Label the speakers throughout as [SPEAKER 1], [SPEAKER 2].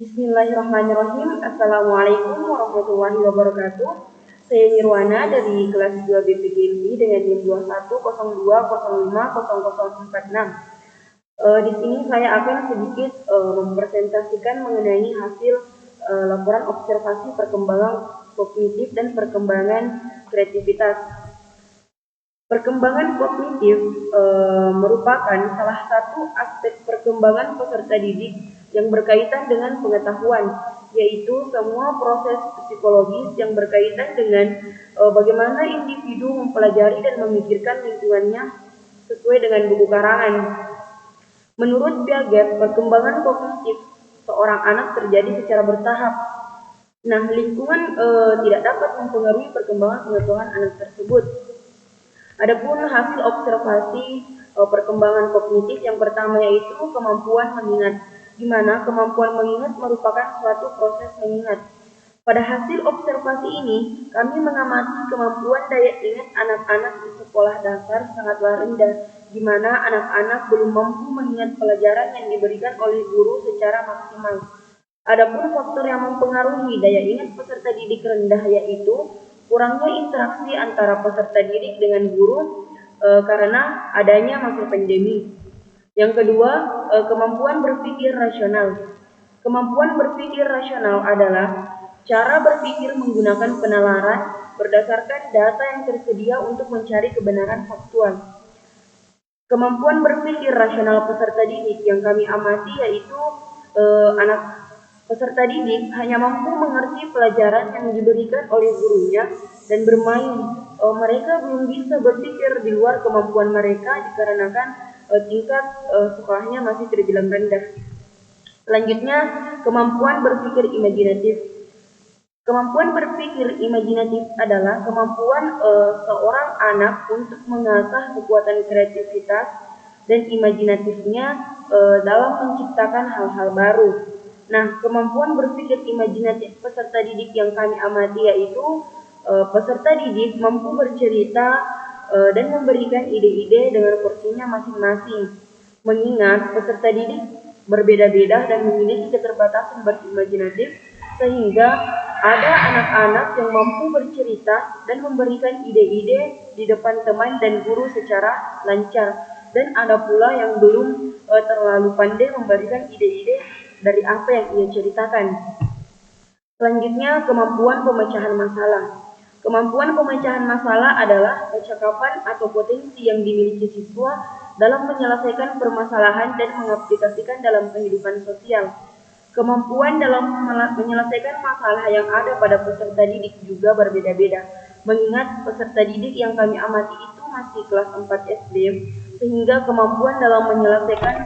[SPEAKER 1] Bismillahirrahmanirrahim. Assalamualaikum warahmatullahi wabarakatuh. Saya Nirwana dari kelas 2 BPGMI dengan NIM 2102050046. Di sini saya akan sedikit mempresentasikan mengenai hasil laporan observasi perkembangan kognitif dan perkembangan kreativitas. Perkembangan kognitif merupakan salah satu aspek perkembangan peserta didik yang berkaitan dengan pengetahuan, yaitu semua proses psikologis yang berkaitan dengan bagaimana individu mempelajari dan memikirkan lingkungannya sesuai dengan buku karangan. Menurut Piaget, perkembangan kognitif seorang anak terjadi secara bertahap. Nah, lingkungan tidak dapat mempengaruhi perkembangan pengetahuan anak tersebut. Adapun hasil observasi perkembangan kognitif yang pertama yaitu kemampuan mengingat, di mana kemampuan mengingat merupakan suatu proses mengingat. Pada hasil observasi ini, kami mengamati kemampuan daya ingat anak-anak di sekolah dasar sangatlah rendah, di mana anak-anak belum mampu mengingat pelajaran yang diberikan oleh guru secara maksimal. Adapun faktor yang mempengaruhi daya ingat peserta didik rendah yaitu kurangnya interaksi antara peserta didik dengan guru karena adanya masa pandemi. Yang kedua, kemampuan berpikir rasional. Kemampuan berpikir rasional adalah cara berpikir menggunakan penalaran berdasarkan data yang tersedia untuk mencari kebenaran faktual. Kemampuan berpikir rasional peserta didik yang kami amati yaitu anak peserta didik hanya mampu mengerti pelajaran yang diberikan oleh gurunya dan bermain. Mereka belum bisa berpikir di luar kemampuan mereka dikarenakan tingkat sekolahnya masih terbilang rendah. Selanjutnya, kemampuan berpikir imajinatif. Kemampuan berpikir imajinatif adalah kemampuan seorang anak untuk mengasah kekuatan kreativitas dan imajinatifnya dalam menciptakan hal-hal baru. Nah, kemampuan berpikir imajinatif peserta didik yang kami amati yaitu peserta didik mampu bercerita dan memberikan ide-ide dengan porsinya masing-masing. Mengingat peserta didik berbeda-beda dan memiliki keterbatasan berimajinatif, sehingga ada anak-anak yang mampu bercerita dan memberikan ide-ide di depan teman dan guru secara lancar, dan ada pula yang belum terlalu pandai memberikan ide-ide dari apa yang ia ceritakan. Selanjutnya, kemampuan pemecahan masalah. Kemampuan pemecahan masalah adalah kecakapan atau potensi yang dimiliki siswa dalam menyelesaikan permasalahan dan mengaplikasikan dalam kehidupan sosial. Kemampuan dalam menyelesaikan masalah yang ada pada peserta didik juga berbeda-beda. Mengingat peserta didik yang kami amati itu masih kelas 4 SD, sehingga kemampuan dalam menyelesaikan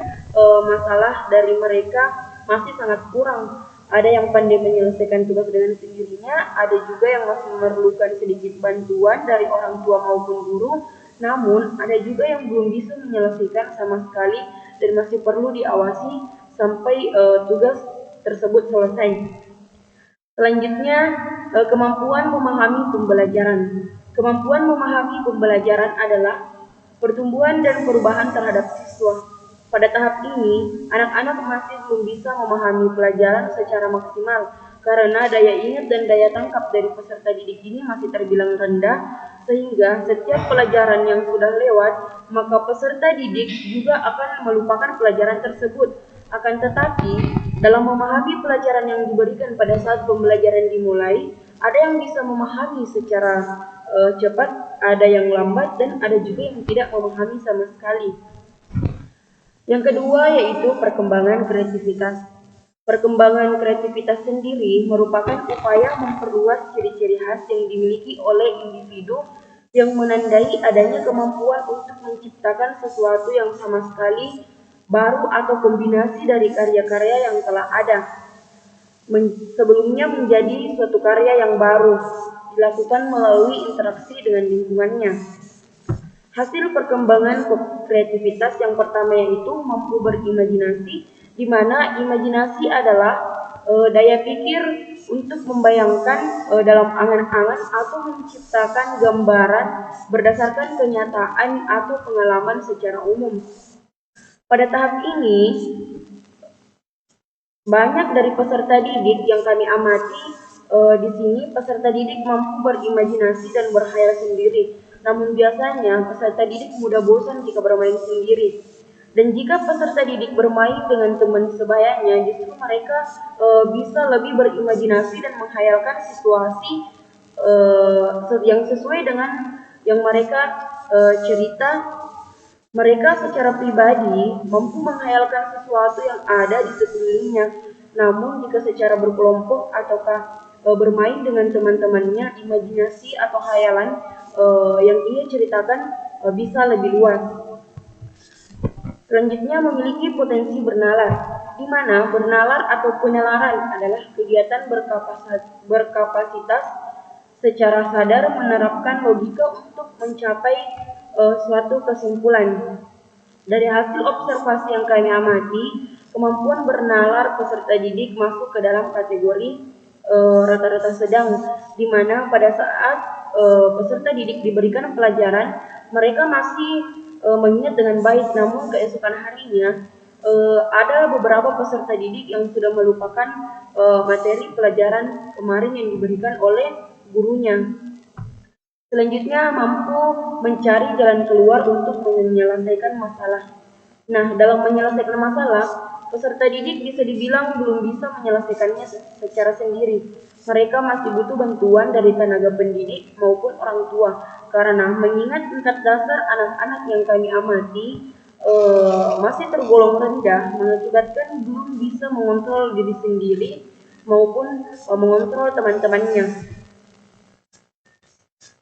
[SPEAKER 1] masalah dari mereka masih sangat kurang. Ada yang pandai menyelesaikan tugas dengan sendirinya, ada juga yang masih memerlukan sedikit bantuan dari orang tua maupun guru, namun ada juga yang belum bisa menyelesaikan sama sekali dan masih perlu diawasi sampai tugas tersebut selesai. Selanjutnya, kemampuan memahami pembelajaran. Kemampuan memahami pembelajaran adalah pertumbuhan dan perubahan terhadap siswa. Pada tahap ini, anak-anak masih belum bisa memahami pelajaran secara maksimal karena daya ingat dan daya tangkap dari peserta didik ini masih terbilang rendah, sehingga setiap pelajaran yang sudah lewat, maka peserta didik juga akan melupakan pelajaran tersebut. Akan tetapi, dalam memahami pelajaran yang diberikan pada saat pembelajaran dimulai, ada yang bisa memahami secara cepat, ada yang lambat, dan ada juga yang tidak memahami sama sekali. Yang kedua yaitu perkembangan kreativitas. Perkembangan kreativitas sendiri merupakan upaya memperluas ciri-ciri khas yang dimiliki oleh individu yang menandai adanya kemampuan untuk menciptakan sesuatu yang sama sekali baru atau kombinasi dari karya-karya yang telah ada sebelumnya menjadi suatu karya yang baru, dilakukan melalui interaksi dengan lingkungannya. Hasil perkembangan kreativitas yang pertama yaitu mampu berimajinasi, di mana imajinasi adalah daya pikir untuk membayangkan dalam angan-angan atau menciptakan gambaran berdasarkan kenyataan atau pengalaman secara umum. Pada tahap ini, Banyak dari peserta didik yang kami amati di sini, peserta didik mampu berimajinasi dan berkhayal sendiri. Namun biasanya peserta didik mudah bosan jika bermain sendiri. Dan jika peserta didik bermain dengan teman sebayanya, justru mereka bisa lebih berimajinasi dan menghayalkan situasi yang sesuai dengan yang mereka cerita. Mereka secara pribadi mampu menghayalkan sesuatu yang ada di sekelilingnya. Namun jika secara berkelompok ataukah bermain dengan teman-temannya, imajinasi atau khayalan yang ia ceritakan bisa lebih luas. Selanjutnya memiliki potensi bernalar, di mana bernalar atau penalaran adalah kegiatan berkapasitas secara sadar menerapkan logika untuk mencapai suatu kesimpulan. Dari hasil observasi yang kami amati, kemampuan bernalar peserta didik masuk ke dalam kategori rata-rata sedang, di mana pada saat peserta didik diberikan pelajaran, mereka masih mengingat dengan baik, namun keesokan harinya ada beberapa peserta didik yang sudah melupakan materi pelajaran kemarin yang diberikan oleh gurunya. Selanjutnya, mampu mencari jalan keluar untuk menyelesaikan masalah. Nah, dalam menyelesaikan masalah, peserta didik bisa dibilang belum bisa menyelesaikannya secara sendiri. Mereka masih butuh bantuan dari tenaga pendidik maupun orang tua, karena mengingat tingkat dasar anak-anak yang kami amati masih tergolong rendah, mengakibatkan belum bisa mengontrol diri sendiri maupun mengontrol teman-temannya.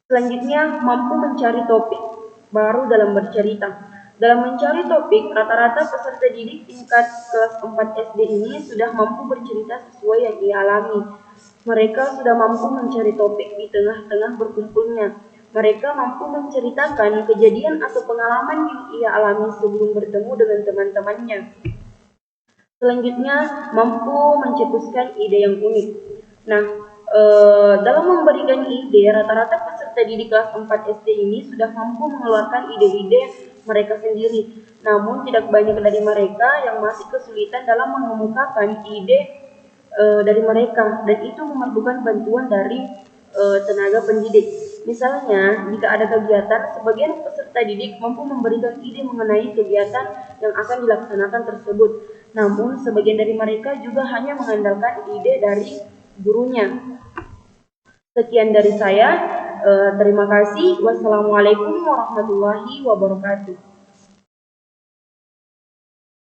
[SPEAKER 1] Selanjutnya, mampu mencari topik baru dalam bercerita. Dalam mencari topik, rata-rata peserta didik tingkat kelas 4 SD ini sudah mampu bercerita sesuai yang ia alami. Mereka sudah mampu mencari topik di tengah-tengah berkumpulnya. Mereka mampu menceritakan kejadian atau pengalaman yang ia alami sebelum bertemu dengan teman-temannya. Selanjutnya, mampu mencetuskan ide yang unik. Nah, dalam memberikan ide, rata-rata peserta didik kelas 4 SD ini sudah mampu mengeluarkan ide-ide mereka sendiri. Namun, tidak banyak dari mereka yang masih kesulitan dalam mengemukakan ide dari mereka, dan itu memerlukan bantuan dari tenaga pendidik. Misalnya, jika ada kegiatan, sebagian peserta didik mampu memberikan ide mengenai kegiatan yang akan dilaksanakan tersebut. Namun, sebagian dari mereka juga hanya mengandalkan ide dari gurunya. Sekian dari saya. Terima kasih. Wassalamualaikum warahmatullahi wabarakatuh.